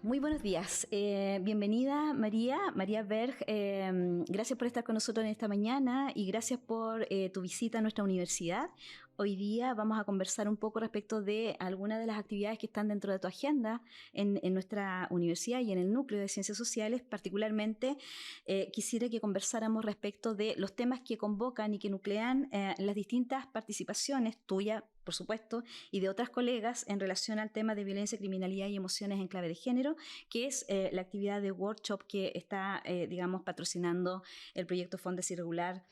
Muy buenos días. Bienvenida María Berg. Gracias por estar con nosotros en esta mañana y gracias por tu visita a nuestra universidad. Hoy día vamos a conversar un poco respecto de algunas de las actividades que están dentro de tu agenda en nuestra universidad y en el núcleo de ciencias sociales. Particularmente, quisiera que conversáramos respecto de los temas que convocan y que nuclean las distintas participaciones tuyas, por supuesto, y de otras colegas en relación al tema de violencia, criminalidad y emociones en clave de género, que es la actividad de workshop que está, digamos, patrocinando el proyecto Fondes Irregular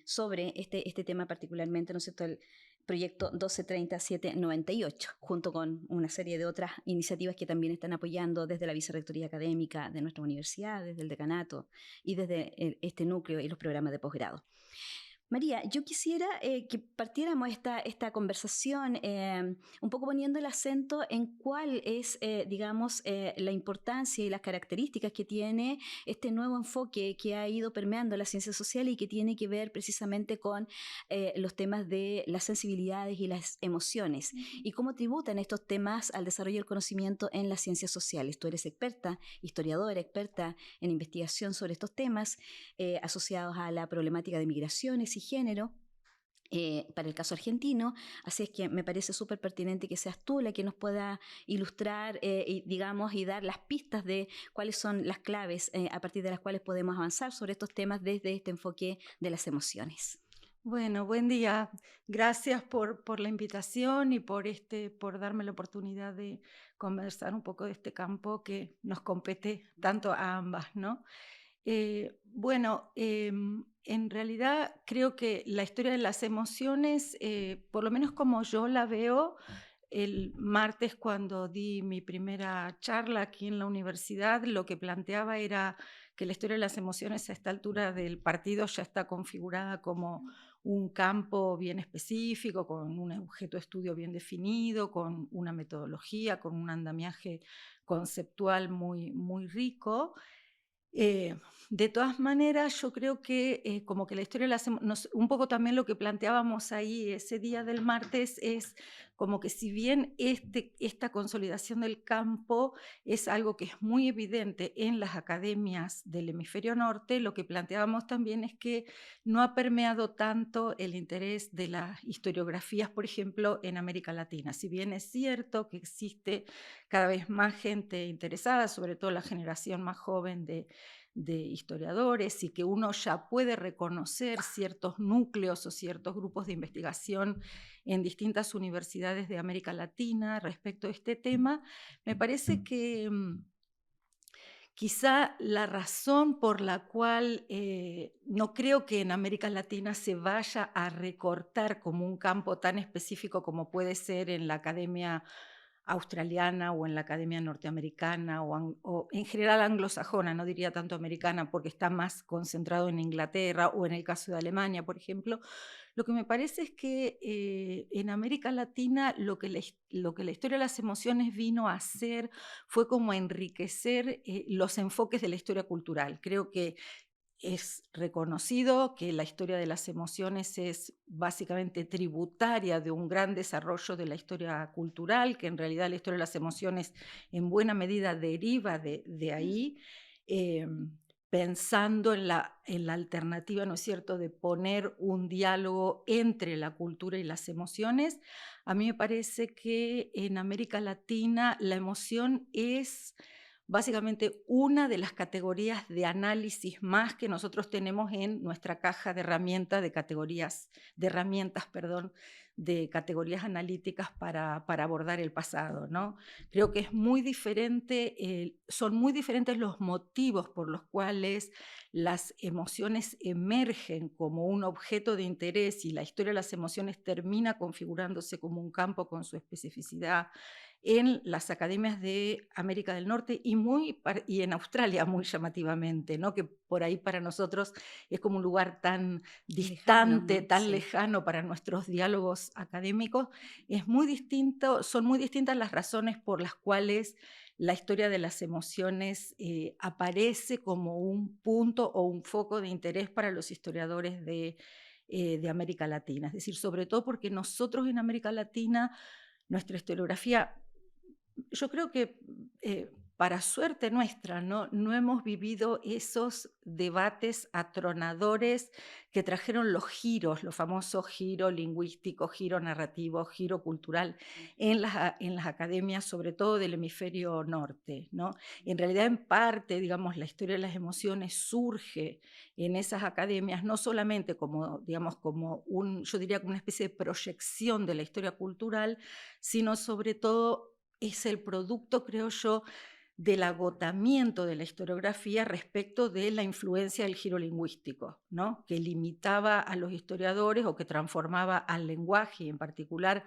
sobre este tema particularmente, ¿no es cierto?, el proyecto 1230-798, junto con una serie de otras iniciativas que también están apoyando desde la Vicerrectoría Académica de nuestra universidad, desde el decanato y desde este núcleo y los programas de posgrado. María, yo quisiera que partiéramos esta conversación un poco poniendo el acento en cuál es, digamos, la importancia y las características que tiene este nuevo enfoque que ha ido permeando la ciencia social y que tiene que ver precisamente con los temas de las sensibilidades y las emociones y cómo tributan estos temas al desarrollo del conocimiento en las ciencias sociales. Tú eres experta, historiadora, experta en investigación sobre estos temas asociados a la problemática de migraciones y género. Para el caso argentino, así es que me parece súper pertinente que seas tú la que nos pueda ilustrar y, digamos, y dar las pistas de cuáles son las claves a partir de las cuales podemos avanzar sobre estos temas desde este enfoque de las emociones. Bueno, buen día. Gracias por la invitación y por darme la oportunidad de conversar un poco de este campo que nos compete tanto a ambas, ¿no? En realidad creo que la historia de las emociones, por lo menos como yo la veo, el martes cuando di mi primera charla aquí en la universidad, lo que planteaba era que la historia de las emociones a esta altura del partido ya está configurada como un campo bien específico, con un objeto de estudio bien definido, con una metodología, con un andamiaje conceptual muy rico. Eh, de todas maneras, yo creo que como que la historia la hacemos, un poco también lo que planteábamos ahí ese día del martes es como que si bien esta consolidación del campo es algo que es muy evidente en las academias del hemisferio norte, lo que planteábamos también es que no ha permeado tanto el interés de las historiografías, por ejemplo, en América Latina. Si bien es cierto que existe cada vez más gente interesada, sobre todo la generación más joven de historiadores, y que uno ya puede reconocer ciertos núcleos o ciertos grupos de investigación en distintas universidades de América Latina respecto a este tema, me parece que quizá la razón por la cual no creo que en América Latina se vaya a recortar como un campo tan específico como puede ser en la academia australiana o en la academia norteamericana o en general anglosajona, no diría tanto americana porque está más concentrado en Inglaterra o en el caso de Alemania, por ejemplo. Lo que me parece es que en América Latina lo que la historia de las emociones vino a hacer fue como enriquecer los enfoques de la historia cultural. Creo que es reconocido que la historia de las emociones es básicamente tributaria de un gran desarrollo de la historia cultural, que en realidad la historia de las emociones en buena medida deriva de ahí, eh, pensando en la alternativa, ¿no es cierto?, de poner un diálogo entre la cultura y las emociones. A mí me parece que en América Latina la emoción es básicamente una de las categorías de análisis más que nosotros tenemos en nuestra caja de herramientas de herramientas, perdón, de categorías analíticas para abordar el pasado, ¿no? Creo que es muy diferente, son muy diferentes los motivos por los cuales las emociones emergen como un objeto de interés y la historia de las emociones termina configurándose como un campo con su especificidad en las academias de América del Norte y en Australia muy llamativamente, ¿no? Que por ahí para nosotros es como un lugar tan Lejano, distante, ¿no? tan Sí. lejano para nuestros diálogos académicos. Es muy distinto, son muy distintas las razones por las cuales la historia de las emociones aparece como un punto o un foco de interés para los historiadores de América Latina. Es decir, sobre todo porque nosotros en América Latina nuestra historiografía Yo creo que para suerte nuestra, no hemos vivido esos debates atronadores que trajeron los giros, los famosos giro lingüístico, giro narrativo, giro cultural en las academias, sobre todo del hemisferio norte, ¿no? En realidad, en parte, digamos, la historia de las emociones surge en esas academias, no solamente como, digamos, yo diría como una especie de proyección de la historia cultural, sino sobre todo es el producto, creo yo, del agotamiento de la historiografía respecto de la influencia del giro lingüístico, ¿no? Que limitaba a los historiadores o que transformaba al lenguaje y en particular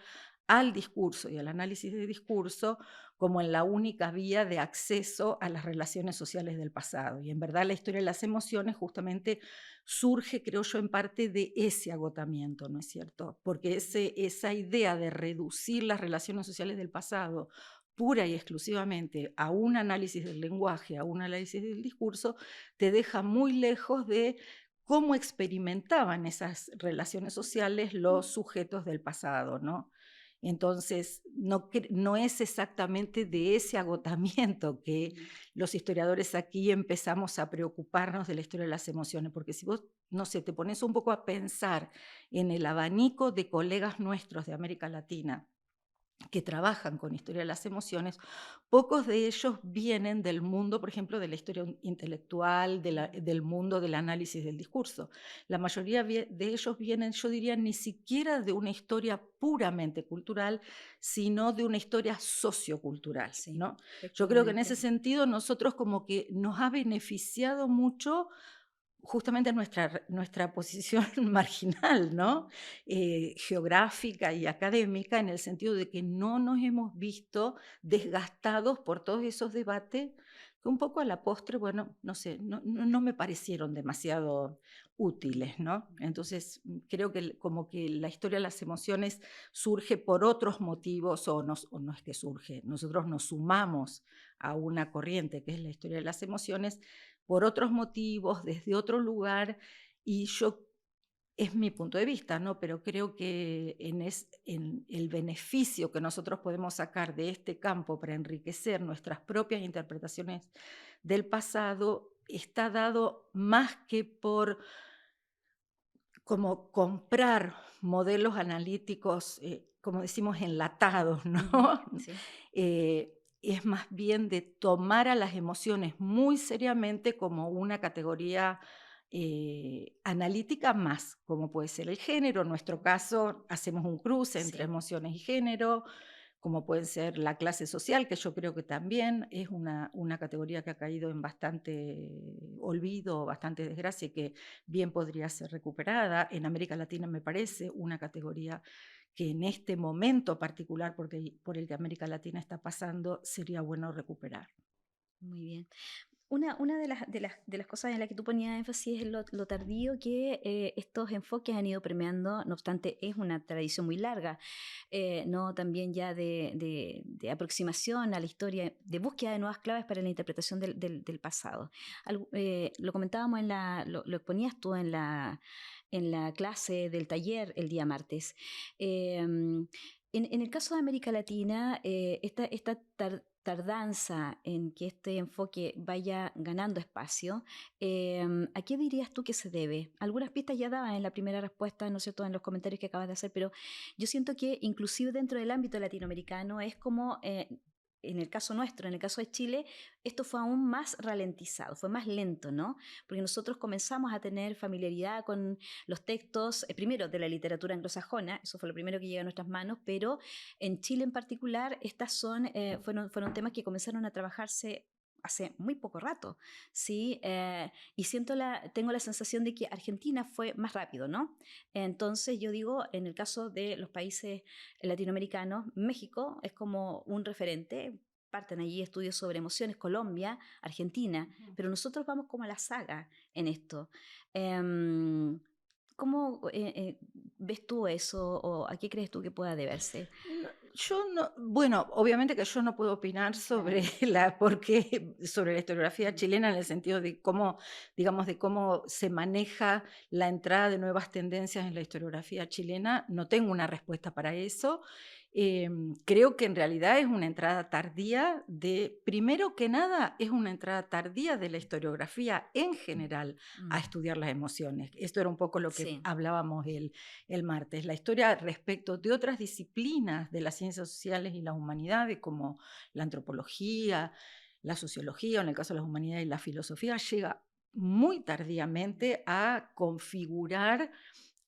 al discurso y al análisis de discurso como en la única vía de acceso a las relaciones sociales del pasado. Y en verdad la historia de las emociones justamente surge, creo yo, en parte de ese agotamiento, ¿no es cierto? Porque esa idea de reducir las relaciones sociales del pasado pura y exclusivamente a un análisis del lenguaje, a un análisis del discurso, te deja muy lejos de cómo experimentaban esas relaciones sociales los sujetos del pasado, ¿no? Entonces, no es exactamente de ese agotamiento que los historiadores aquí empezamos a preocuparnos de la historia de las emociones, porque si vos, no sé, te pones un poco a pensar en el abanico de colegas nuestros de América Latina que trabajan con historia de las emociones, pocos de ellos vienen del mundo, por ejemplo, de la historia intelectual, del mundo del análisis del discurso. La mayoría de ellos vienen, yo diría, ni siquiera de una historia puramente cultural, sino de una historia sociocultural, Sí, ¿no? Yo creo que en ese efectivamente. sentido nosotros como que nos ha beneficiado mucho justamente nuestra posición marginal, ¿no? Geográfica y académica, en el sentido de que no nos hemos visto desgastados por todos esos debates que un poco a la postre, bueno, no sé, no me parecieron demasiado útiles, ¿no? Entonces, creo que como que la historia de las emociones surge por otros motivos, o no es que surge, nosotros nos sumamos a una corriente que es la historia de las emociones, por otros motivos, desde otro lugar, y yo, es mi punto de vista, ¿no? Pero creo que en el beneficio que nosotros podemos sacar de este campo para enriquecer nuestras propias interpretaciones del pasado está dado más que por como comprar modelos analíticos, como decimos, enlatados, ¿no? Ujú, sí. Es más bien de tomar a las emociones muy seriamente como una categoría analítica más, como puede ser el género. En nuestro caso, hacemos un cruce entre Sí. emociones y género, como puede ser la clase social, que yo creo que también es una categoría que ha caído en bastante olvido, bastante desgracia y que bien podría ser recuperada. En América Latina me parece una categoría que en este momento particular por el que América Latina está pasando sería bueno recuperar. Muy bien. Una de las cosas en las que tú ponías énfasis es lo tardío que estos enfoques han ido premiando, no obstante es una tradición muy larga, ¿no? También ya de aproximación a la historia, de búsqueda de nuevas claves para la interpretación del pasado. Lo comentábamos lo exponías tú en la clase del taller el día martes. En el caso de América Latina, esta tardanza en que este enfoque vaya ganando espacio, ¿a qué dirías tú que se debe? Algunas pistas ya dabas en la primera respuesta, ¿no es cierto?, en los comentarios que acabas de hacer, pero yo siento que inclusive dentro del ámbito latinoamericano es como, en el caso nuestro, en el caso de Chile, esto fue aún más ralentizado, fue más lento, ¿no? Porque nosotros comenzamos a tener familiaridad con los textos, primero de la literatura anglosajona, eso fue lo primero que llega a nuestras manos, pero en Chile en particular, fueron temas que comenzaron a trabajarse hace muy poco rato, ¿sí? Y tengo la sensación de que Argentina fue más rápido, ¿no? Entonces yo digo, en el caso de los países latinoamericanos, México es como un referente, parten allí estudios sobre emociones, Colombia, Argentina, pero nosotros vamos como a la saga en esto. Em, ¿Cómo ves tú eso o a qué crees tú que pueda deberse? Yo no, bueno, obviamente que yo no puedo opinar sobre Claro. sobre la historiografía chilena en el sentido de cómo, digamos, de cómo se maneja la entrada de nuevas tendencias en la historiografía chilena. No tengo una respuesta para eso. Creo que en realidad es una entrada tardía primero que nada, es una entrada tardía de la historiografía en general a Mm, estudiar las emociones. Esto era un poco lo que sí. hablábamos el martes. La historia respecto de otras disciplinas de las ciencias sociales y las humanidades, como la antropología, la sociología, o en el caso de las humanidades y la filosofía, llega muy tardíamente a configurar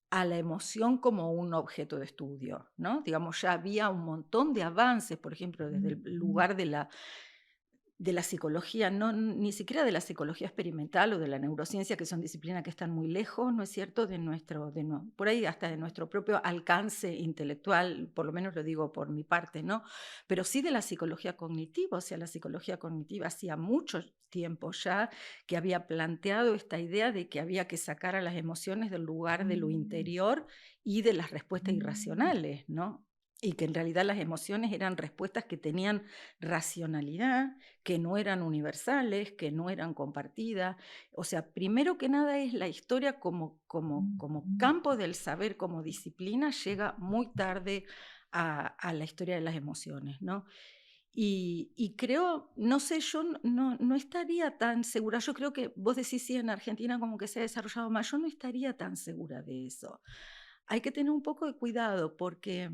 a la emoción como un objeto de estudio, ¿no? Digamos, ya había un montón de avances, por ejemplo, desde el lugar de la psicología, no, ni siquiera de la psicología experimental o de la neurociencia, que son disciplinas que están muy lejos, ¿no es cierto?, por ahí hasta de nuestro propio alcance intelectual, por lo menos lo digo por mi parte, ¿no? Pero sí de la psicología cognitiva, o sea, la psicología cognitiva hacía mucho tiempo ya que había planteado esta idea de que había que sacar a las emociones del lugar de lo interior y de las respuestas irracionales, ¿no? Y que en realidad las emociones eran respuestas que tenían racionalidad, que no eran universales, que no eran compartidas. O sea, primero que nada es la historia como campo del saber, como disciplina, llega muy tarde a la historia de las emociones, ¿no? Y creo, no sé, yo no estaría tan segura, yo creo que vos decís, sí, en Argentina como que se ha desarrollado más, yo no estaría tan segura de eso. Hay que tener un poco de cuidado porque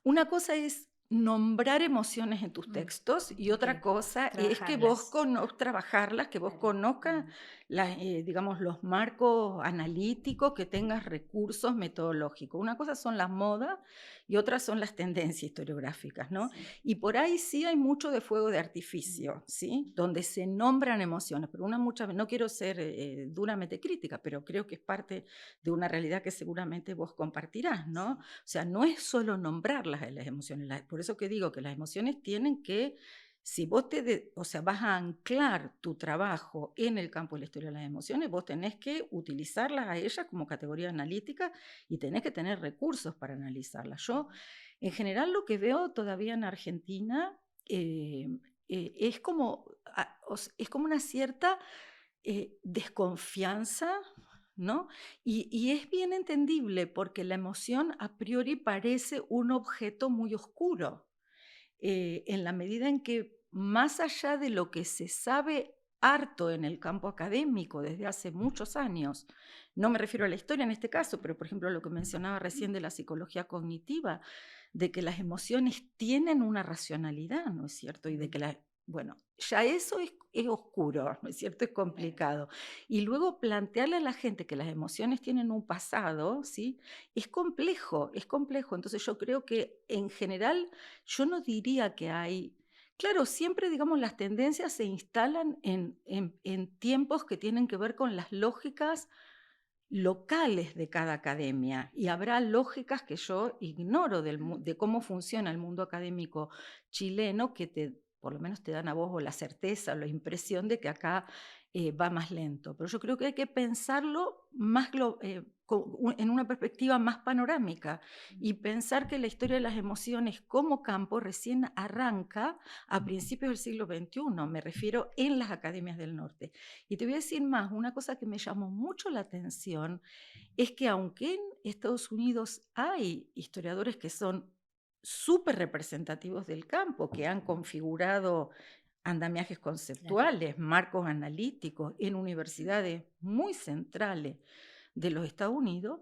una cosa es nombrar emociones en tus Mm, textos y otra sí. cosa es que Trabajarlas. trabajarlas, que vos Claro. conozcas digamos, los marcos analíticos, que tengas recursos metodológicos. Una cosa son las modas y otras son las tendencias historiográficas, ¿no? Sí. Y por ahí sí hay mucho de fuego de artificio, ¿sí? Donde se nombran emociones, pero muchas veces, no quiero ser duramente crítica, pero creo que es parte de una realidad que seguramente vos compartirás, ¿no? O Sí. sea, no es solo nombrarlas las emociones, por eso que digo que las emociones tienen que, si vos o sea, vas a anclar tu trabajo en el campo de la historia de las emociones, vos tenés que utilizarlas a ellas como categoría analítica y tenés que tener recursos para analizarlas. Yo, en general, lo que veo todavía en Argentina eh, es es como una cierta desconfianza, ¿no? Y es bien entendible porque la emoción a priori parece un objeto muy oscuro, en la medida en que más allá de lo que se sabe harto en el campo académico desde hace muchos años, no me refiero a la historia en este caso, pero por ejemplo lo que mencionaba recién de la psicología cognitiva, de que las emociones tienen una racionalidad, ¿no es cierto? Y de que bueno, ya eso es oscuro, ¿no es cierto? Es Claro. complicado. Y luego plantearle a la gente que las emociones tienen un pasado, ¿sí? Es complejo, es complejo. Entonces yo creo que en general yo no diría que hay. Claro, siempre, digamos, las tendencias se instalan en tiempos que tienen que ver con las lógicas locales de cada academia y habrá lógicas que yo ignoro de cómo funciona el mundo académico chileno que por lo menos te dan a vos o la certeza o la impresión de que acá va más lento. Pero yo creo que hay que pensarlo en una perspectiva más panorámica y pensar que la historia de las emociones como campo recién arranca a principios del siglo XXI, me refiero en las academias del norte. Y te voy a decir más, una cosa que me llamó mucho la atención es que aunque en Estados Unidos hay historiadores que son súper representativos del campo, que han configurado andamiajes Claro. conceptuales, marcos analíticos en universidades muy centrales de los Estados Unidos,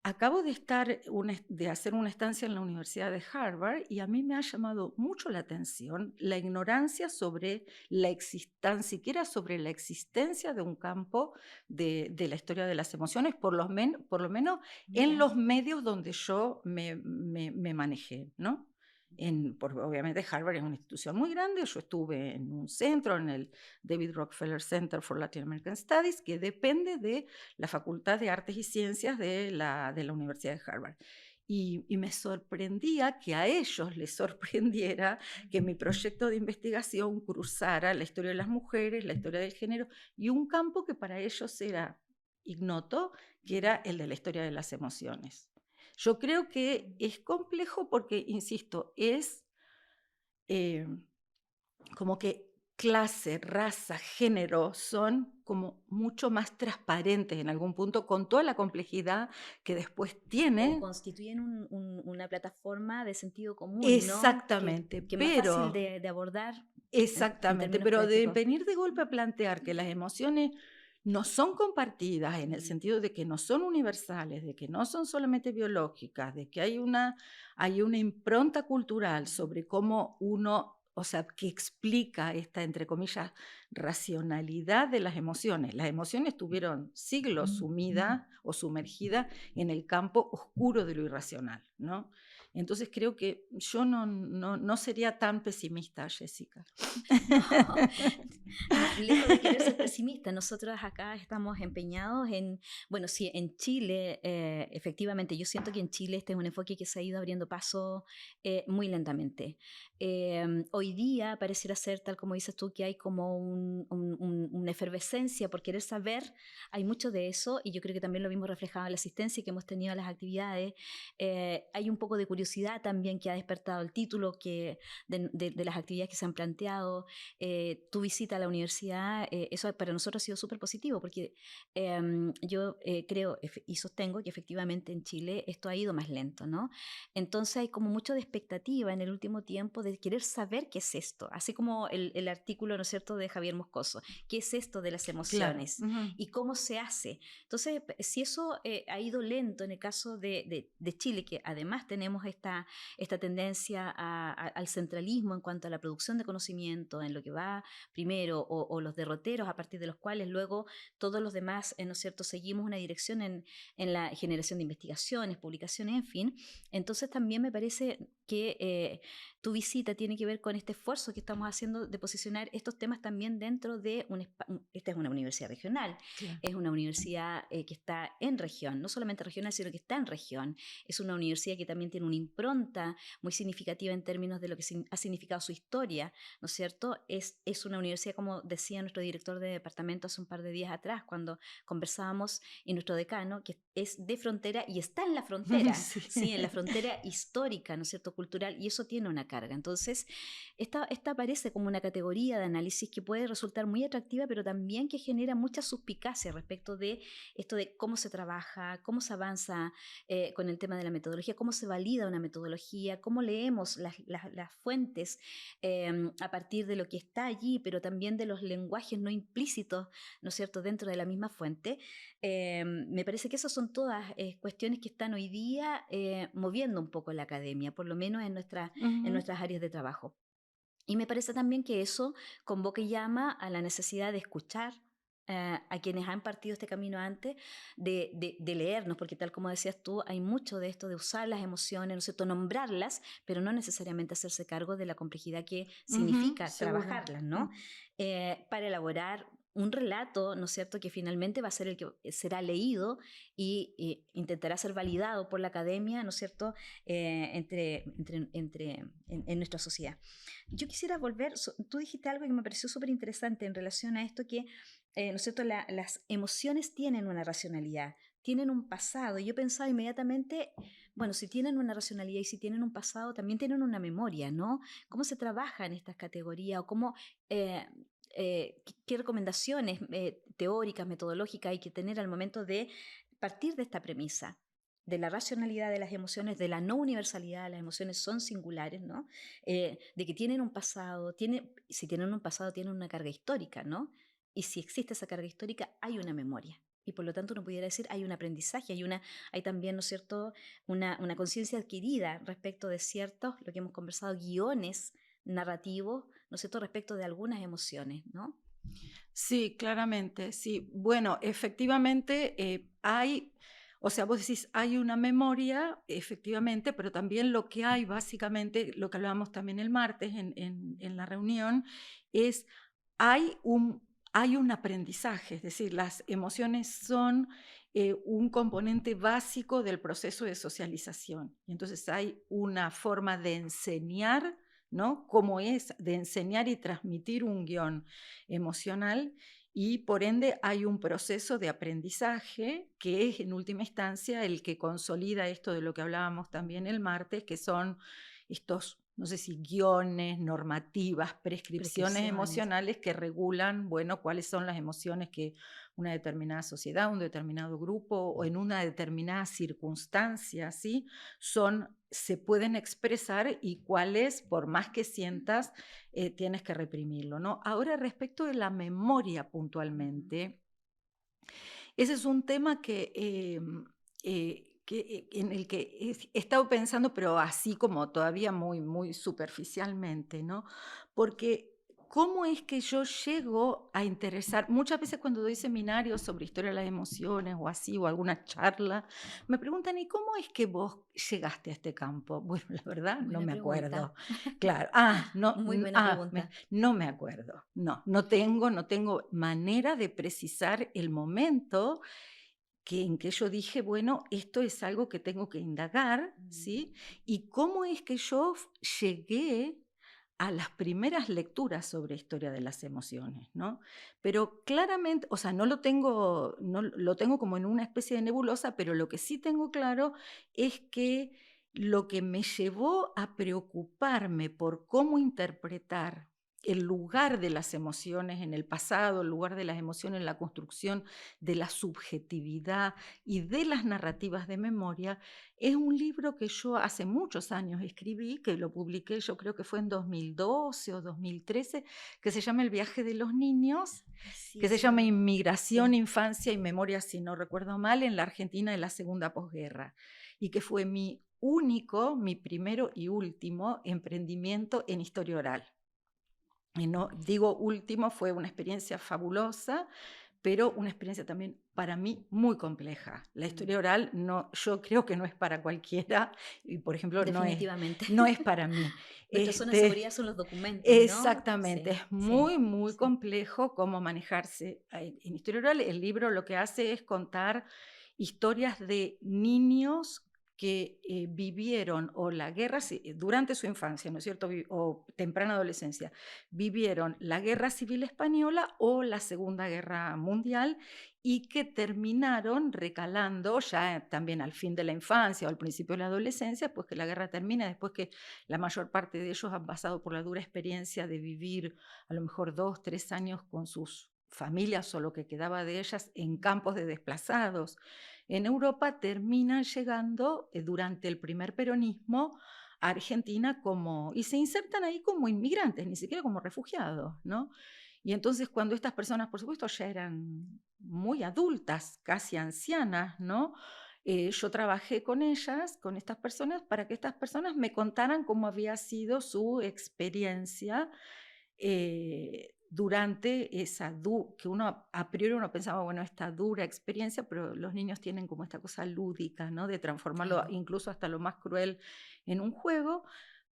acabo de hacer una estancia en la Universidad de Harvard y a mí me ha llamado mucho la atención la ignorancia sobre tan siquiera sobre la existencia de un campo de la historia de las emociones, por lo menos en Mira. los medios donde yo me manejé, ¿no? Porque obviamente Harvard es una institución muy grande, yo estuve en un centro, en el David Rockefeller Center for Latin American Studies, que depende de la Facultad de Artes y Ciencias de la Universidad de Harvard. Y me sorprendía que a ellos les sorprendiera que mi proyecto de investigación cruzara la historia de las mujeres, la historia del género y un campo que para ellos era ignoto, que era el de la historia de las emociones. Yo creo que es complejo porque, insisto, es eh, como que clase, raza, género son como mucho más transparentes en algún punto con toda la complejidad que después O tiene. constituyen una plataforma de sentido común, ¿no? Exactamente, Que es más fácil pero de abordar en exactamente, términos pero de prácticos. venir de golpe a plantear que las emociones no son compartidas en el Mm. sentido de que no son universales, de que no son solamente biológicas, de que hay una impronta cultural sobre cómo uno, o sea, que explica esta, entre comillas, racionalidad de las emociones. Las emociones tuvieron siglos sumidas o sumergidas en el campo oscuro de lo irracional, ¿no? Entonces creo que yo no sería tan pesimista, Jessica. No, no, lejos de querer ser pesimista, nosotros acá estamos empeñados en, bueno, sí, en Chile, efectivamente, yo siento que en Chile este es un enfoque que se ha ido abriendo paso muy lentamente. Hoy día pareciera ser, tal como dices tú, que hay como una efervescencia por querer saber, hay mucho de eso, y yo creo que también lo vimos reflejado en la asistencia que hemos tenido a las actividades. Hay un poco de curiosidad también que ha despertado el título de las actividades que se han planteado, tu visita a la universidad, eso para nosotros ha sido súper positivo porque yo creo y sostengo que efectivamente en Chile esto ha ido más lento, ¿no? Entonces hay como mucho de expectativa en el último tiempo de querer saber qué es esto, así como el artículo, ¿no es cierto?, de Javier Moscoso, qué es esto de las Claro. emociones Ujú. y cómo se hace. Entonces, si eso ha ido lento en el caso de Chile, que además tenemos esta tendencia al centralismo en cuanto a la producción de conocimiento, en lo que va primero, o los derroteros a partir de los cuales luego todos los demás, ¿no es cierto?, seguimos una dirección en la generación de investigaciones, publicaciones, en fin. Entonces también me parece que tu visita tiene que ver con este esfuerzo que estamos haciendo de posicionar estos temas también dentro de esta es una universidad regional, Claro. es una universidad que está en región, no solamente regional, sino que está en región. Es una universidad que también tiene una impronta muy significativa en términos de lo que ha significado su historia, ¿no es cierto? Es una universidad, como decía nuestro director de departamento hace un par de días atrás, cuando conversábamos, y nuestro decano, que es de frontera y está en la frontera, Sí. ¿sí? En la frontera histórica, ¿no es cierto?, cultural, y eso tiene una carga. Entonces, esta aparece como una categoría de análisis que puede resultar muy atractiva, pero también que genera mucha suspicacia respecto de esto de cómo se trabaja, cómo se avanza con el tema de la metodología, cómo se valida una metodología, cómo leemos las fuentes a partir de lo que está allí, pero también de los lenguajes no implícitos, ¿no es cierto?, dentro de la misma fuente. Me parece que esas son todas cuestiones que están hoy día moviendo un poco la academia, por lo menos en Ujú. nuestras áreas de trabajo. Y me parece también que eso convoca y llama a la necesidad de escuchar a quienes han partido este camino antes, de leernos, porque tal como decías tú, hay mucho de esto de usar las emociones, ¿no es cierto?, nombrarlas, pero no necesariamente hacerse cargo de la complejidad que Ujú, significa seguro. trabajarlas, ¿no? Para elaborar un relato, ¿no es cierto?, que finalmente va a ser el que será leído y intentará ser validado por la academia, ¿no es cierto?, en nuestra sociedad. Yo quisiera volver, tú dijiste algo que me pareció súper interesante en relación a esto que, ¿no es cierto?, las emociones tienen una racionalidad, tienen un pasado. Y yo pensaba inmediatamente, bueno, si tienen una racionalidad y si tienen un pasado, también tienen una memoria, ¿no? ¿Cómo se trabaja en estas categorías o cómo... ¿qué recomendaciones teóricas, metodológicas hay que tener al momento de partir de esta premisa? De la racionalidad de las emociones, de la no universalidad, las emociones son singulares, ¿no? De que tienen un pasado, si tienen un pasado, tienen una carga histórica, ¿no? Y si existe esa carga histórica, hay una memoria. Y por lo tanto uno pudiera decir, hay un aprendizaje, hay también, ¿no es cierto?, una conciencia adquirida respecto de ciertos, lo que hemos conversado, guiones narrativos, ¿no es cierto?, respecto de algunas emociones, ¿no? Sí, claramente, sí. Bueno, efectivamente, hay, o sea, vos decís, hay una memoria, efectivamente, pero también lo que hay, básicamente, lo que hablábamos también el martes en la reunión, es hay hay un aprendizaje, es decir, las emociones son un componente básico del proceso de socialización. Y entonces hay una forma de enseñar, ¿no? Cómo es de enseñar y transmitir un guión emocional, y por ende hay un proceso de aprendizaje que es en última instancia el que consolida esto de lo que hablábamos también el martes, que son estos, no sé si guiones, normativas, prescripciones Prescripciones. emocionales que regulan, bueno, cuáles son las emociones que una determinada sociedad, un determinado grupo o en una determinada circunstancia, ¿sí? Se pueden expresar y cuáles, por más que sientas, tienes que reprimirlo, ¿no? Ahora, respecto de la memoria Ujú. puntualmente, ese es un tema en el que he estado pensando, pero así como todavía muy, muy superficialmente, ¿no? Porque ¿cómo es que yo llego a interesar? Muchas veces cuando doy seminarios sobre historia de las emociones o así, o alguna charla, me preguntan, ¿y cómo es que vos llegaste a este campo? Bueno, la verdad, no Buena me pregunta. acuerdo. Claro, no, Muy buena pregunta. no me acuerdo. No tengo manera de precisar el momento en que yo dije, bueno, esto es algo que tengo que indagar, Mm. ¿sí? Y cómo es que yo llegué a las primeras lecturas sobre historia de las emociones, ¿no? Pero claramente, o sea, no lo tengo como en una especie de nebulosa, pero lo que sí tengo claro es que lo que me llevó a preocuparme por cómo interpretar el lugar de las emociones en el pasado, el lugar de las emociones en la construcción de la subjetividad y de las narrativas de memoria, es un libro que yo hace muchos años escribí, que lo publiqué, yo creo que fue en 2012 o 2013, que se llama El viaje de los niños, Sí, que se sí, llama sí. Inmigración, Infancia y Memoria, si no recuerdo mal, en la Argentina de la segunda posguerra, y que fue mi primero y último emprendimiento en historia oral. Y no digo último, fue una experiencia fabulosa, pero una experiencia también para mí muy compleja. La Mm. historia oral no, yo creo que no es para cualquiera y, por ejemplo, Definitivamente. no es para mí. Nuestra zona de seguridad Este, son los documentos, ¿no? exactamente, Sí, es sí, muy, muy sí. complejo cómo manejarse en historia oral. El libro lo que hace es contar historias de niños que vivieron o la guerra durante su infancia, ¿no es cierto? O temprana adolescencia, vivieron la Guerra Civil Española o la Segunda Guerra Mundial y que terminaron recalando ya también al fin de la infancia o al principio de la adolescencia, pues que la guerra termina, después que la mayor parte de ellos han pasado por la dura experiencia de vivir a lo mejor 2, 3 años con sus familias o lo que quedaba de ellas en campos de desplazados. En Europa terminan llegando durante el primer peronismo a Argentina y se insertan ahí como inmigrantes, ni siquiera como refugiados, ¿no? Y entonces cuando estas personas, por supuesto, ya eran muy adultas, casi ancianas, ¿no? Yo trabajé con ellas, con estas personas, para que estas personas me contaran cómo había sido su experiencia durante que uno a priori uno pensaba, bueno, esta dura experiencia, pero los niños tienen como esta cosa lúdica, ¿no? De transformarlo Claro. incluso hasta lo más cruel en un juego,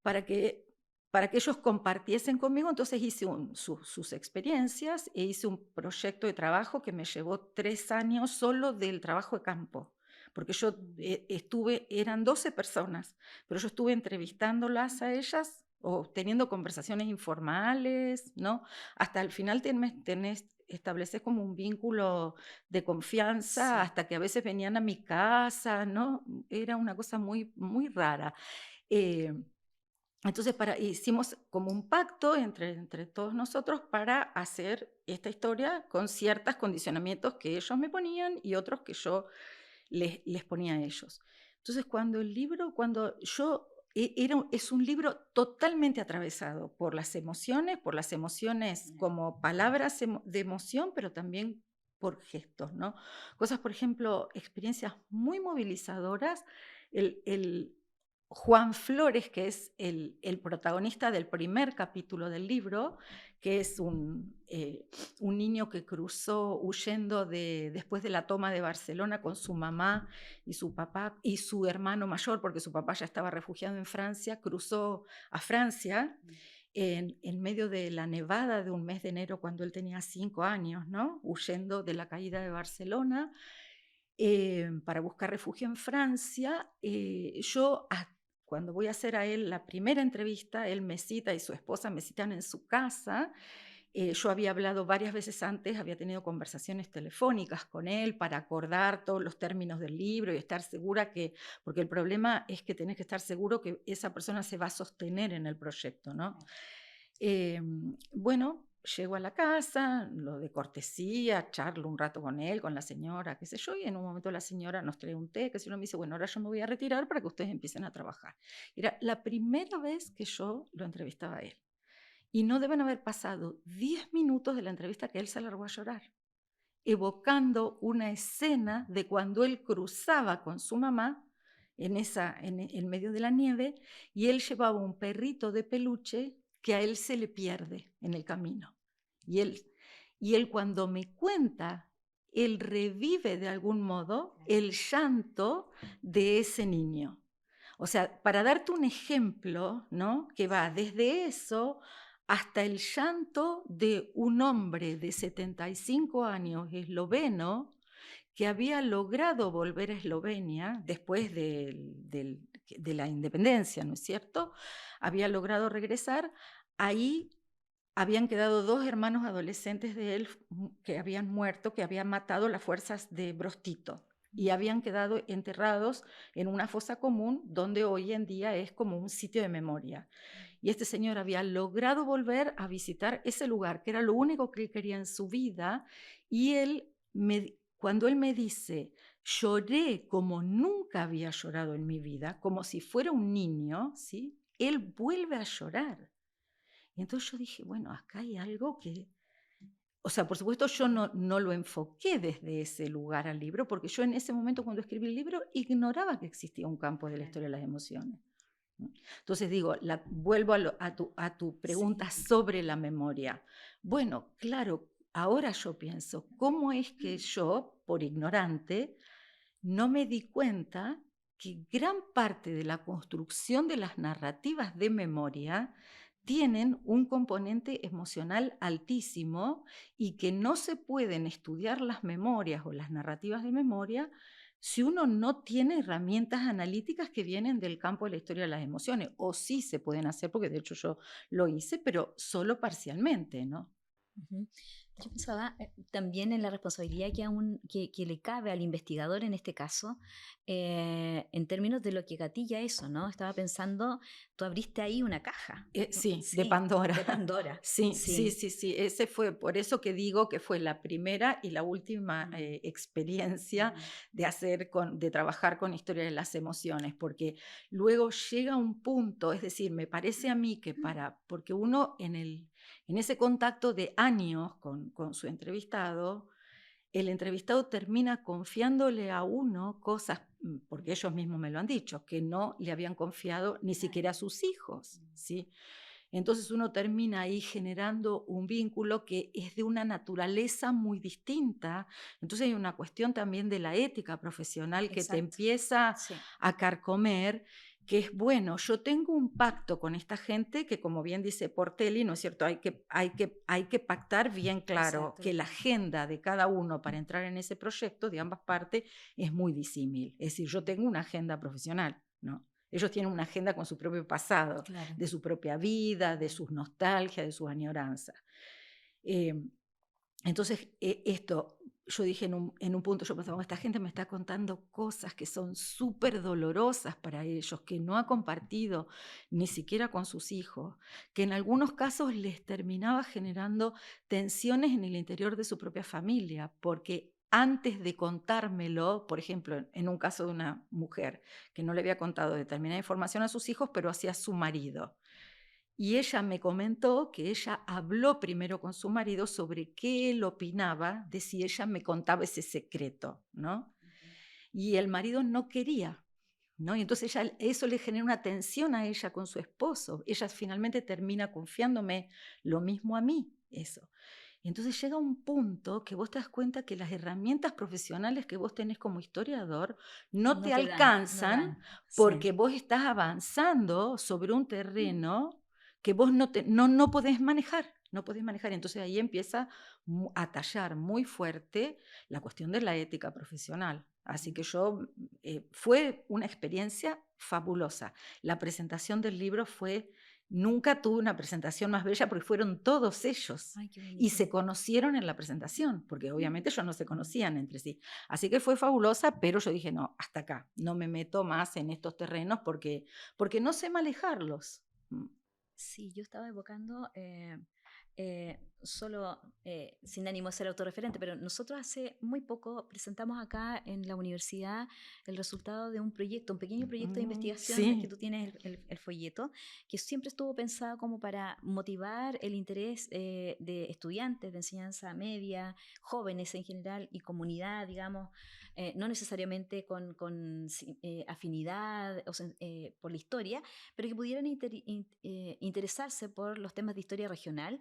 para que, para que ellos compartiesen conmigo. Entonces hice sus experiencias e hice un proyecto de trabajo que me llevó 3 años solo del trabajo de campo. Porque yo Mm. eran 12 personas, pero yo estuve entrevistándolas a ellas o teniendo conversaciones informales, ¿no? Hasta el final estableces como un vínculo de confianza, Sí. hasta que a veces venían a mi casa, ¿no? Era una cosa muy, muy rara. Eh, entonces, hicimos como un pacto entre todos nosotros para hacer esta historia con ciertos condicionamientos que ellos me ponían y otros que yo les ponía a ellos. Entonces, cuando yo, es un libro totalmente atravesado por las emociones como palabras de emoción, pero también por gestos, ¿no? Cosas, por ejemplo, experiencias muy movilizadoras. El Juan Flores, que es el protagonista del primer capítulo del libro, que es un niño que cruzó huyendo después de la toma de Barcelona con su mamá y su papá y su hermano mayor, porque su papá ya estaba refugiado en Francia, cruzó a Francia en medio de la nevada de un mes de enero cuando él tenía 5 años, ¿no? Huyendo de la caída de Barcelona. Para buscar refugio en Francia, cuando voy a hacer a él la primera entrevista, él me cita y su esposa me citan en su casa Yo había hablado varias veces antes, había tenido conversaciones telefónicas con él para acordar todos los términos del libro y estar segura que, porque el problema es que tenés que estar seguro que esa persona se va a sostener en el proyecto, ¿no? Bueno, llego a la casa, lo de cortesía, charlo un rato con él, con la señora, qué sé yo, y en un momento la señora nos trae un té, que si no me dice, bueno, ahora yo me voy a retirar para que ustedes empiecen a trabajar. Era la primera vez que yo lo entrevistaba a él. Y no deben haber pasado 10 minutos de la entrevista que él se largó a llorar, evocando una escena de cuando él cruzaba con su mamá en medio de la nieve, y él llevaba un perrito de peluche que a él se le pierde en el camino. Y él cuando me cuenta, él revive de algún modo el llanto de ese niño. O sea, para darte un ejemplo, ¿no? Que va desde eso hasta el llanto de un hombre de 75 años esloveno que había logrado volver a Eslovenia después de la independencia, ¿no es cierto? Había logrado regresar. Ahí habían quedado 2 hermanos adolescentes de él que habían muerto, que habían matado las fuerzas de Broz Tito, y habían quedado enterrados en una fosa común donde hoy en día es como un sitio de memoria. Y este señor había logrado volver a visitar ese lugar, que era lo único que él quería en su vida, y cuando él me dice, lloré como nunca había llorado en mi vida, como si fuera un niño, ¿sí? Él vuelve a llorar. Y entonces yo dije, bueno, acá hay algo que... O sea, por supuesto yo no lo enfoqué desde ese lugar al libro, porque yo en ese momento cuando escribí el libro ignoraba que existía un campo de la historia de las emociones. Entonces digo, vuelvo a tu pregunta sobre la memoria. Bueno, claro, ahora yo pienso, ¿cómo es que yo, por ignorante, no me di cuenta que gran parte de la construcción de las narrativas de memoria tienen un componente emocional altísimo y que no se pueden estudiar las memorias o las narrativas de memoria si uno no tiene herramientas analíticas que vienen del campo de la historia de las emociones? O sí se pueden hacer, porque de hecho yo lo hice, pero solo parcialmente, ¿no? Ujú. Yo pensaba también en la responsabilidad que le cabe al investigador en este caso, en términos de lo que gatilla eso, ¿no? Estaba pensando, tú abriste ahí una caja. Sí, de Sí, Pandora. de Pandora. Sí, sí, Sí. sí, sí. Ese fue, por eso que digo que fue la primera y la última experiencia de trabajar con historia de las emociones, porque luego llega un punto, es decir, me parece a mí que porque uno en ese contacto de años con su entrevistado, el entrevistado termina confiándole a uno cosas, porque ellos mismos me lo han dicho, que no le habían confiado ni siquiera a sus hijos, ¿sí? Entonces uno termina ahí generando un vínculo que es de una naturaleza muy distinta. Entonces hay una cuestión también de la ética profesional que te Exacto. empieza Sí. a carcomer, que es, bueno, yo tengo un pacto con esta gente que, como bien dice Portelli, ¿no es cierto? Hay que pactar bien claro Exacto. que la agenda de cada uno para entrar en ese proyecto de ambas partes es muy disímil. Es decir, yo tengo una agenda profesional, ¿no? Ellos tienen una agenda con su propio pasado, Claro. de su propia vida, de sus nostalgias, de sus añoranzas. Entonces, esto, yo dije en un punto, yo pensaba, esta gente me está contando cosas que son súper dolorosas para ellos, que no ha compartido ni siquiera con sus hijos, que en algunos casos les terminaba generando tensiones en el interior de su propia familia, porque antes de contármelo, por ejemplo, en un caso de una mujer que no le había contado determinada información a sus hijos, pero hacia su marido. Y ella me comentó que ella habló primero con su marido sobre qué él opinaba de si ella me contaba ese secreto, ¿no? Y el marido no quería, ¿no? Y entonces eso le genera una tensión a ella con su esposo. Ella finalmente termina confiándome lo mismo a mí, eso. Y entonces llega un punto que vos te das cuenta que las herramientas profesionales que vos tenés como historiador no No te te dan, no alcanzan, dan. Sí. porque vos estás avanzando sobre un terreno que vos no podés manejar. no podés manejar. Entonces ahí empieza a tallar muy fuerte la cuestión de la ética profesional. Así que fue una experiencia fabulosa. La presentación del libro nunca tuve una presentación más bella porque fueron todos ellos Ay, qué y bonito. se conocieron en la presentación, porque obviamente ellos no se conocían entre sí. Así que fue fabulosa, pero yo dije, no, hasta acá, no me meto más en estos terrenos porque no sé manejarlos. Sí, yo estaba evocando solo sin ánimo de ser autorreferente, pero nosotros hace muy poco presentamos acá en la universidad el resultado de un proyecto, un pequeño proyecto de investigación, es que Sí. tú tienes el folleto, que siempre estuvo pensado como para motivar el interés de estudiantes de enseñanza media, jóvenes en general y comunidad, digamos, no necesariamente con afinidad por la historia, pero que pudieran interesarse por los temas de historia regional,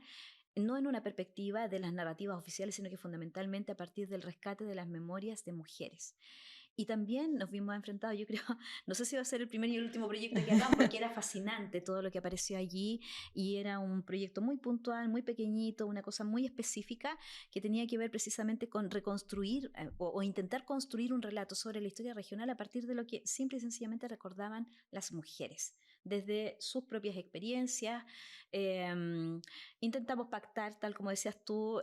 no en una perspectiva de las narrativas oficiales, sino que fundamentalmente a partir del rescate de las memorias de mujeres. Y también nos vimos enfrentados, yo creo, no sé si va a ser el primer y el último proyecto que hagamos, porque era fascinante todo lo que apareció allí y era un proyecto muy puntual, muy pequeñito, una cosa muy específica que tenía que ver precisamente con reconstruir o intentar construir un relato sobre la historia regional a partir de lo que simple y sencillamente recordaban las mujeres desde sus propias experiencias. Eh, Intentamos pactar, tal como decías tú,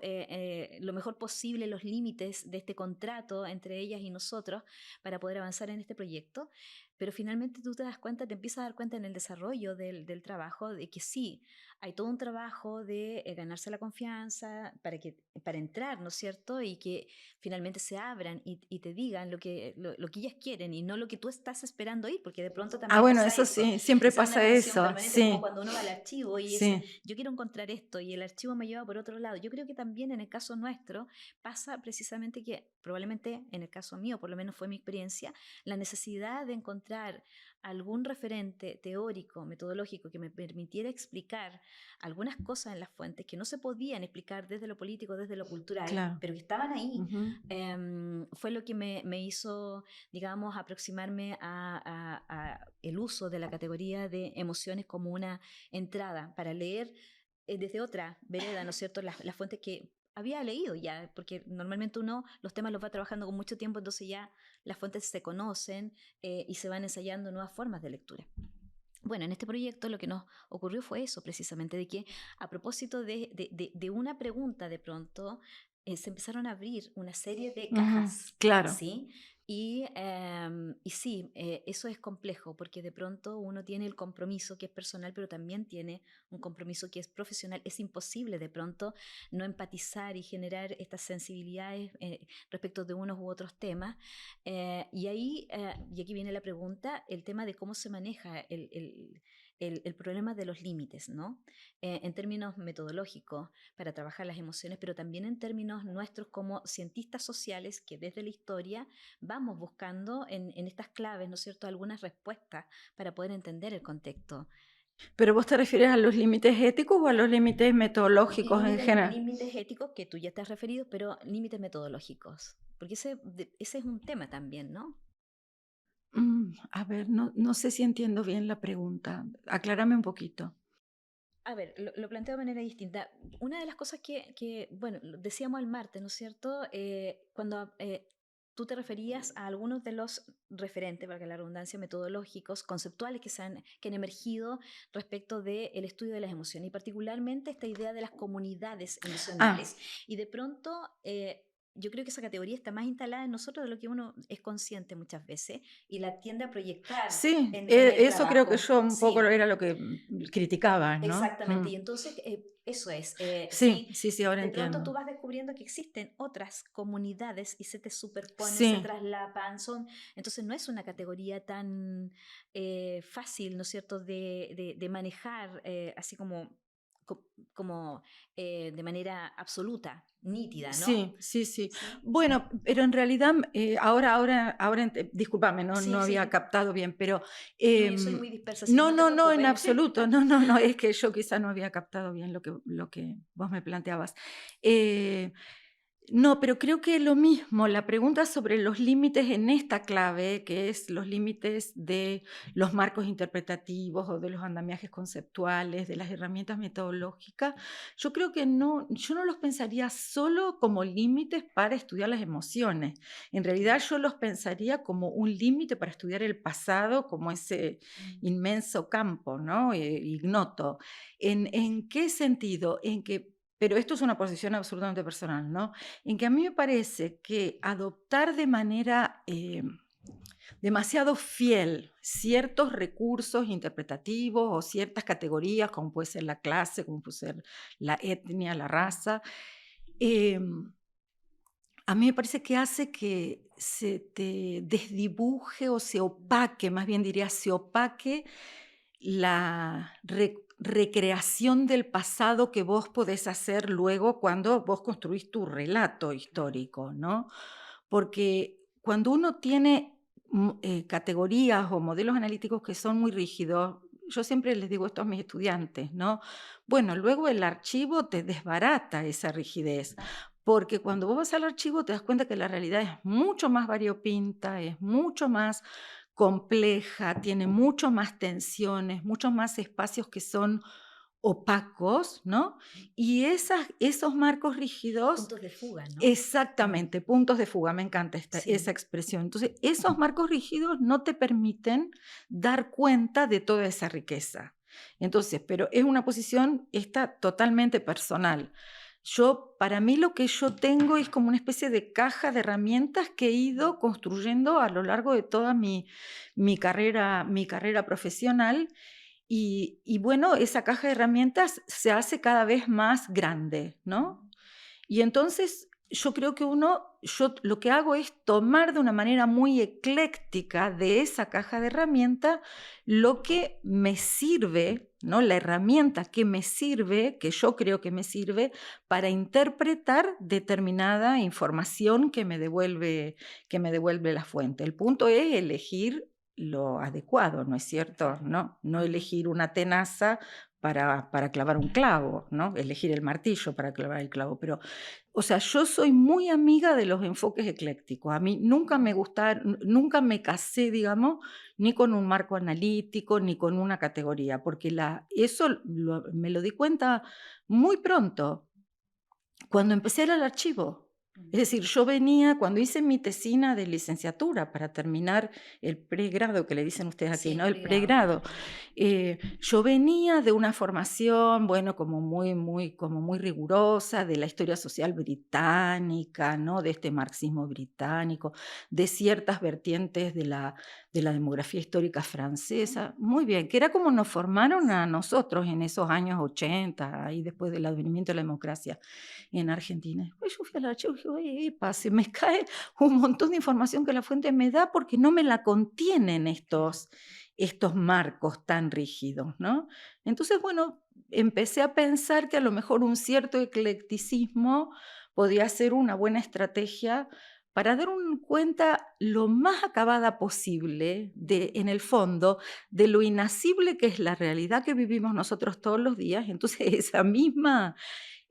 lo mejor posible los límites de este contrato entre ellas y nosotros para poder avanzar en este proyecto, pero finalmente tú te das cuenta, te empiezas a dar cuenta en el desarrollo del trabajo de que sí, hay todo un trabajo de ganarse la confianza para entrar, ¿no es cierto? Y que finalmente se abran y te digan lo que ellas quieren y no lo que tú estás esperando ir, porque de pronto también Bueno, pasa eso eso. sí, siempre Esa es una pasa tensión eso, permanente, como sí, cuando uno va al archivo y dice, sí. yo quiero encontrar esto y el archivo me lleva por otro lado. Yo creo que también en el caso nuestro pasa precisamente que probablemente en el caso mío, por lo menos fue mi experiencia, la necesidad de encontrar algún referente teórico, metodológico que me permitiera explicar algunas cosas en las fuentes que no se podían explicar desde lo político, desde lo cultural, Claro. pero que estaban ahí, Ujú. fue lo que me hizo, digamos, aproximarme a el uso de la categoría de emociones como una entrada para leer desde otra vereda, ¿no es cierto?, las fuentes que había leído ya, porque normalmente uno los temas los va trabajando con mucho tiempo, entonces ya las fuentes se conocen y se van ensayando nuevas formas de lectura. Bueno, en este proyecto lo que nos ocurrió fue eso, precisamente, de que a propósito de una pregunta de pronto, se empezaron a abrir una serie de Ujú, cajas, claro. ¿sí? Y sí, eso es complejo porque de pronto uno tiene el compromiso que es personal, pero también tiene un compromiso que es profesional. Es imposible de pronto no empatizar y generar estas sensibilidades respecto de unos u otros temas. Y aquí viene la pregunta, el tema de cómo se maneja el problema de los límites, ¿no? En términos metodológicos para trabajar las emociones, pero también en términos nuestros como cientistas sociales que desde la historia vamos buscando en estas claves, ¿no es cierto?, algunas respuestas para poder entender el contexto. ¿Pero vos te refieres a los límites éticos o a los límites metodológicos en general? Límites éticos que tú ya te has referido, pero límites metodológicos, porque ese es un tema también, ¿no? A ver, no sé si entiendo bien la pregunta. Aclárame un poquito. A ver, lo planteo de manera distinta. Una de las cosas bueno, lo decíamos el martes, ¿no es cierto? Cuando tú te referías a algunos de los referentes, valga la redundancia, metodológicos, conceptuales que han emergido respecto del estudio de las emociones, y particularmente esta idea de las comunidades Ah, emocionales. Y de pronto, yo creo que esa categoría está más instalada en nosotros de lo que uno es consciente muchas veces y la tiende a proyectar sí, en el eso creo que trabajo. yo un poco Sí. era lo que criticaba, ¿no? Exactamente, y entonces eso es, Sí, sí, sí, sí, ahora de pronto tú entiendo. vas descubriendo que existen otras comunidades y se te superponen, se Sí, traslapan, entonces no es una categoría tan fácil, ¿no es cierto?, de manejar así co- como de manera absoluta, nítida, ¿no? sí, sí, sí. Sí, Bueno, pero en realidad, discúlpame, no sí, había sí. captado bien, pero No, yo soy muy dispersa, sí, no, no te no, no, en preocupes. absoluto, no, es que yo quizá no había captado bien lo que vos me planteabas. Eh, No, pero creo que lo mismo, la pregunta sobre los límites en esta clave, que es los límites de los marcos interpretativos o de los andamiajes conceptuales, de las herramientas metodológicas, yo creo que no, yo no los pensaría solo como límites para estudiar las emociones. En realidad yo los pensaría como un límite para estudiar el pasado, como ese inmenso campo, ¿no? Ignoto. ¿En qué sentido? En que, pero esto es una posición absolutamente personal, ¿no? En que a mí me parece que adoptar de manera demasiado fiel ciertos recursos interpretativos o ciertas categorías, como puede ser la clase, como puede ser la etnia, la raza, eh, a mí me parece que hace que se te desdibuje o se opaque, más bien diría, se opaque la recreación del pasado que vos podés hacer luego cuando vos construís tu relato histórico, ¿no? Porque cuando uno tiene categorías o modelos analíticos que son muy rígidos, yo siempre les digo esto a mis estudiantes, ¿no? Bueno, luego el archivo te desbarata esa rigidez, porque cuando vos vas al archivo te das cuenta que la realidad es mucho más variopinta, es mucho más compleja, tiene mucho más tensiones, muchos más espacios que son opacos, ¿no? Y esos marcos rígidos, Puntos de fuga, ¿no? exactamente, puntos de fuga, me encanta Sí. esa expresión. Entonces, esos marcos rígidos no te permiten dar cuenta de toda esa riqueza. Entonces, pero es una posición esta totalmente personal. Para mí lo que yo tengo es como una especie de caja de herramientas que he ido construyendo a lo largo de toda mi carrera profesional y bueno, esa caja de herramientas se hace cada vez más grande, ¿no? Y entonces yo creo que yo lo que hago es tomar de una manera muy ecléctica de esa caja de herramientas lo que me sirve, ¿no? La herramienta que me sirve, que yo creo que me sirve para interpretar determinada información que me devuelve la fuente. El punto es elegir lo adecuado, ¿no es cierto? No elegir una tenaza para clavar un clavo, ¿no? Elegir el martillo para clavar el clavo, pero o sea, yo soy muy amiga de los enfoques eclécticos. A mí nunca me gustaron, nunca me casé, digamos, ni con un marco analítico, ni con una categoría, porque me lo di cuenta muy pronto, cuando empecé a ir al archivo. Es decir, yo venía, cuando hice mi tesina de licenciatura para terminar el pregrado, que le dicen ustedes aquí, Sí, ¿no? El pregrado. Yo venía de una formación, bueno, como muy rigurosa de la historia social británica, ¿no? De este marxismo británico, de ciertas vertientes de la demografía histórica francesa. Muy bien, que era como nos formaron a nosotros en esos años 80, ahí después del advenimiento de la democracia en Argentina. Después yo fui al archivo y dije, oye, epa, se me cae un montón de información que la fuente me da porque no me la contienen estos marcos tan rígidos, ¿no? Entonces, bueno, empecé a pensar que a lo mejor un cierto eclecticismo podía ser una buena estrategia para dar cuenta lo más acabada posible, en el fondo, de lo inasible que es la realidad que vivimos nosotros todos los días. Entonces, esa misma...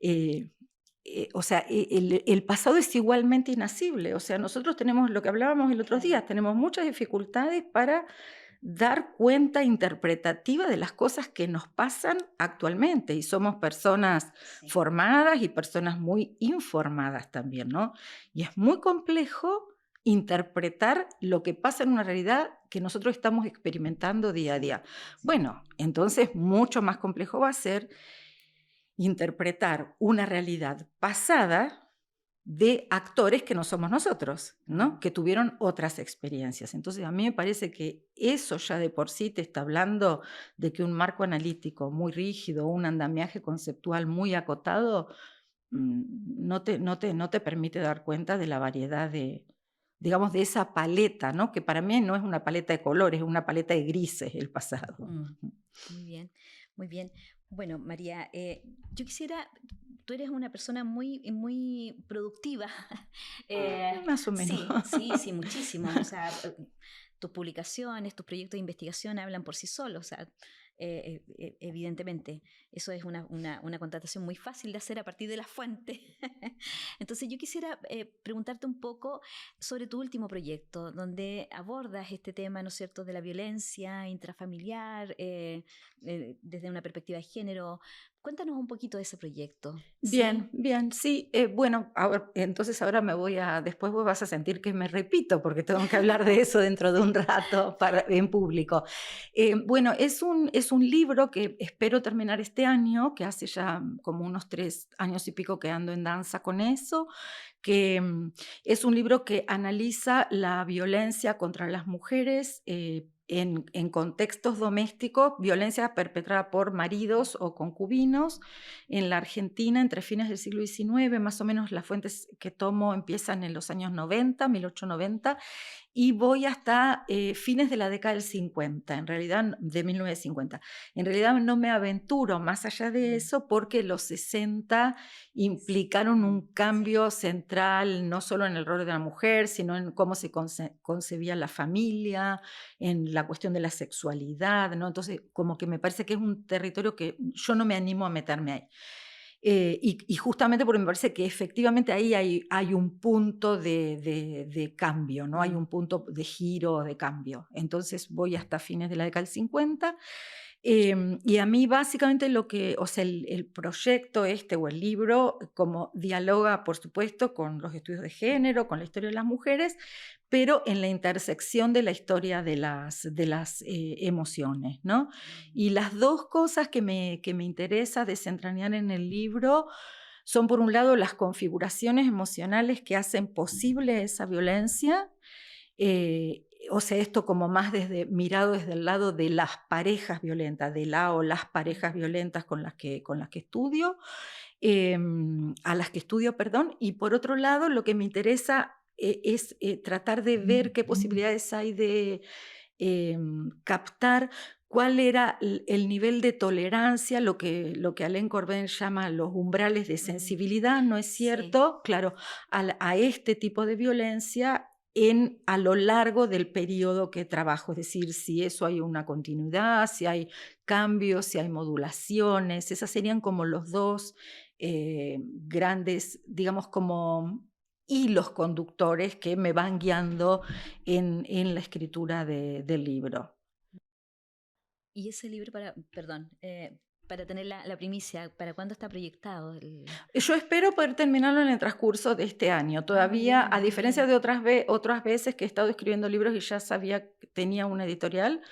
eh, o sea, el pasado es igualmente inasible. O sea, nosotros tenemos lo que hablábamos el otro día, tenemos muchas dificultades para dar cuenta interpretativa de las cosas que nos pasan actualmente. Y somos personas formadas y personas muy informadas también, ¿no? Y es muy complejo interpretar lo que pasa en una realidad que nosotros estamos experimentando día a día. Bueno, entonces mucho más complejo va a ser interpretar una realidad pasada de actores que no somos nosotros, ¿no? Que tuvieron otras experiencias. Entonces, a mí me parece que eso ya de por sí te está hablando de que un marco analítico muy rígido, un andamiaje conceptual muy acotado, no te permite dar cuenta de la variedad digamos, de esa paleta, ¿no? Que para mí no es una paleta de colores, es una paleta de grises el pasado. Muy bien, muy bien. Bueno, María, yo quisiera, tú eres una persona muy productiva. Más o menos. Sí, muchísimo. O sea, tus publicaciones, tus proyectos de investigación hablan por sí solos. O sea, evidentemente. Eso es una contratación muy fácil de hacer a partir de la fuente. Entonces yo quisiera preguntarte un poco sobre tu último proyecto, donde abordas este tema, ¿no es cierto?, de la violencia intrafamiliar, desde una perspectiva de género. Cuéntanos un poquito de ese proyecto, Bien, ¿sí? bien, sí. Bueno, entonces ahora después vos vas a sentir que me repito, porque tengo que hablar de eso dentro de un rato en público. Bueno, es un libro que espero terminar este año, que hace ya como unos 3 años y pico que ando en danza con eso, que es un libro que analiza la violencia contra las mujeres en contextos domésticos, violencia perpetrada por maridos o concubinos en la Argentina entre fines del siglo XIX, más o menos las fuentes que tomo empiezan en los años 90, 1890, y voy hasta fines de la década del 50, en realidad de 1950. En realidad no me aventuro más allá de eso porque los 60 implicaron un cambio central, no solo en el rol de la mujer, sino en cómo se concebía la familia, en la cuestión de la sexualidad, ¿no? Entonces, como que me parece que es un territorio que yo no me animo a meterme ahí. Y justamente porque me parece que efectivamente ahí hay un punto de cambio, ¿no? Hay un punto de giro, de cambio. Entonces voy hasta fines de la década del 50. Y a mí básicamente el proyecto o el libro, como dialoga, por supuesto, con los estudios de género, con la historia de las mujeres, pero en la intersección de la historia de las emociones, ¿no? Y las dos cosas que me interesa desentrañar en el libro son, por un lado, las configuraciones emocionales que hacen posible esa violencia, o sea, esto como más mirado desde el lado de las parejas violentas, de la o las parejas violentas con las que estudio, a las que estudio, perdón, y por otro lado, lo que me interesa es tratar de ver qué posibilidades hay de captar cuál era el nivel de tolerancia, lo que Alain Corbin llama los umbrales de sensibilidad, ¿no es Sí. cierto? Claro, a este tipo de violencia a lo largo del periodo que trabajo, es decir, si eso hay una continuidad, si hay cambios, si hay modulaciones, esas serían como los dos grandes, digamos, como hilos conductores que me van guiando en la escritura del libro. Y ese libro perdón, para tener la primicia, ¿para cuándo está proyectado? Yo espero poder terminarlo en el transcurso de este año. Ah, muy Todavía, bien, a muy diferencia bien. de otras veces que he estado escribiendo libros y ya sabía que tenía una editorial,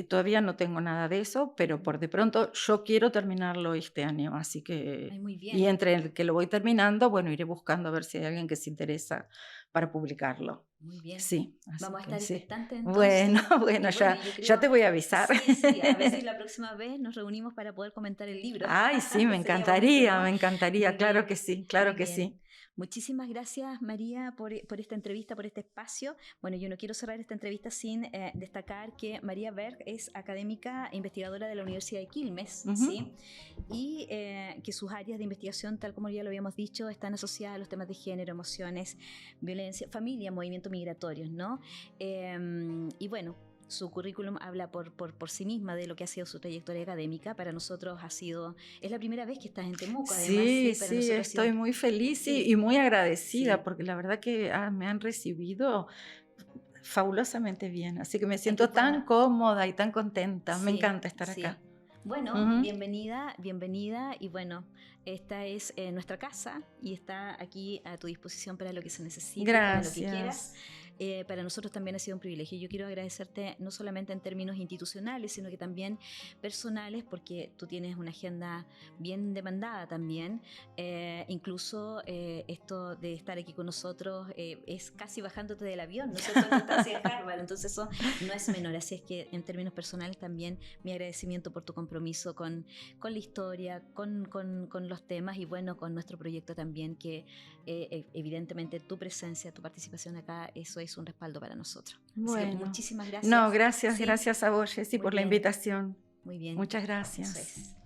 todavía no tengo nada de eso, pero por de pronto yo quiero terminarlo este año, así que, Ay, muy y bien, entre el que lo voy terminando, bueno, iré buscando a ver si hay alguien que se interesa para publicarlo. muy bien. Sí, así Vamos a que estar sí. expectantes Bueno, entonces. bueno, Y bueno, ya, y yo ya creo, te voy a avisar. sí, sí, a ver si la próxima vez nos reunimos para poder comentar el libro. Ay, sí, Sería bonito, ¿no? me encantaría, Muy claro bien, que sí, muy claro que bien. sí. Muchísimas gracias, María, por esta entrevista, por este espacio. Bueno, yo no quiero cerrar esta entrevista sin destacar que María Berg es académica e investigadora de la Universidad de Quilmes, Ujú. ¿sí? Y que sus áreas de investigación, tal como ya lo habíamos dicho, están asociadas a los temas de género, emociones, violencia, familia, movimientos migratorios, ¿no? Y bueno, su currículum habla por sí misma de lo que ha sido su trayectoria académica. Para nosotros es la primera vez que estás en Temuco, además, Sí, sí, para sí, nosotros ha sido, estoy muy feliz y sí, muy agradecida sí, porque la verdad que me han recibido fabulosamente bien, así que me ay, qué siento tan bueno, cómoda y tan contenta. Me sí, encanta estar acá. sí. Bueno, Ujú. bienvenida, bienvenida y bueno, esta es nuestra casa y está aquí a tu disposición para lo que se necesite y para lo que quieras. Gracias. Para nosotros también ha sido un privilegio. Yo quiero agradecerte no solamente en términos institucionales, sino que también personales, porque tú tienes una agenda bien demandada también. Incluso esto de estar aquí con nosotros es casi bajándote del avión, ¿no es cierto? En tu estancia en Harvard, entonces eso no es menor. Así es que en términos personales también mi agradecimiento por tu compromiso con la historia, con los temas y bueno, con nuestro proyecto también, que evidentemente tu presencia, tu participación acá, eso es un respaldo para nosotros. Así que Bueno, muchísimas no, gracias. gracias, Sí, gracias a vos, Jessy, muy por la bien, invitación. muy bien. Muchas Eso gracias. es.